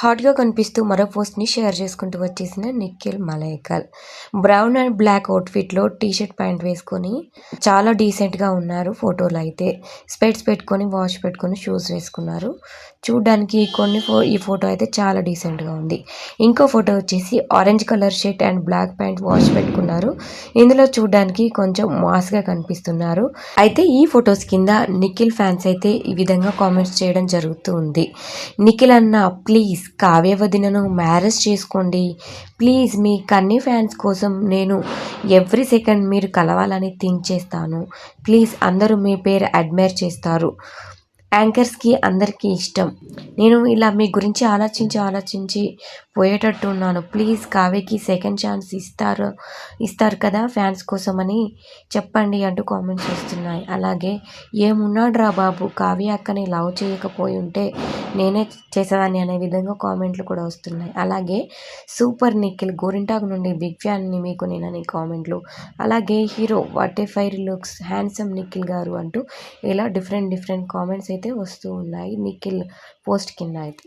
హాట్‌గా కనిపిస్తూ మరో పోస్ట్‌ని షేర్ చేసుకుంటూ వచ్చేసిన Nikhil Malaikal. Brown and black అవుట్‌ఫిట్‌లో టీ షర్ట్, ప్యాంట్ వేసుకొని చాలా డీసెంట్‌గా ఉన్నారు ఫోటోలో అయితే. స్పెక్ట్స్ పెట్టుకొని, వాచ్ పెట్టుకొని, షూస్ వేసుకున్నారు. చూడ్డానికి ఈ ఫోటో అయితే చాలా డీసెంట్‌గా ఉంది. ఇంకో ఫోటో వచ్చేసి orange colour shirt and black pant, watch పెట్టుకున్నారు. ఇందులో చూడ్డానికి కొంచెం మాస్‌గా కనిపిస్తున్నారు. అయితే ఈ ఫొటోస్ కింద నిఖిల్ ఫ్యాన్స్ అయితే ఈ విధంగా కామెంట్స్ చేయడం జరుగుతూ ఉంది. నిఖిల్ అన్న ప్లీజ్ కావ్య వదినను మ్యారేజ్ చేసుకోండి. ప్లీజ్ మీ కన్నీ ఫ్యాన్స్ కోసం నేను ఎవ్రీ సెకండ్ మీరు కలవాలని థింక్ చేస్తాను. ప్లీజ్ అందరూ మీ పేరు అడ్మైర్ చేస్తారు. యాంకర్స్కి అందరికీ ఇష్టం. నేను ఇలా మీ గురించి ఆలోచించి పోయేటట్టు ఉన్నాను. ప్లీజ్ కావ్యకి సెకండ్ ఛాన్స్ ఇస్తారు కదా ఫ్యాన్స్ కోసమని చెప్పండి అంటూ కామెంట్స్ వస్తున్నాయి. అలాగే ఏమున్నాడ్రా బాబు, కావ్య అక్కని లవ్ చేయకపోయి ఉంటే నేనే చేసేదాన్ని అనే విధంగా కామెంట్లు కూడా వస్తున్నాయి. అలాగే సూపర్ నిఖిల్, గోరింటాకు నుండి బిగ్ ఫ్యాన్ని మీకు నేనని కామెంట్లు. అలాగే hero what a fire looks handsome Nikhil గారు అంటూ ఇలా డిఫరెంట్ కామెంట్స్ అయితే వస్తూ ఉన్నాయి నిఖిల్ పోస్ట్ కింద అయితే.